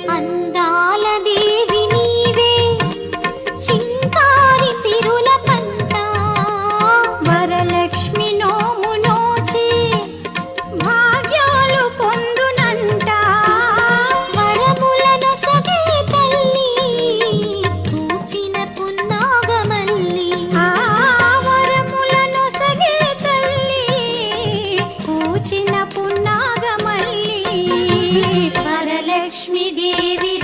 అందాల దేవి నీవే చింకారి సిరుల పంట వరలక్ష్మి నోము నోచి భాగ్యాలు పొందునంట వరములను సగే తల్లి పూచిన పున్నాగమల్లి వరములను సగే తల్లి పూచిన పున్నాగమల్లి వరలక్ష్మి దేవి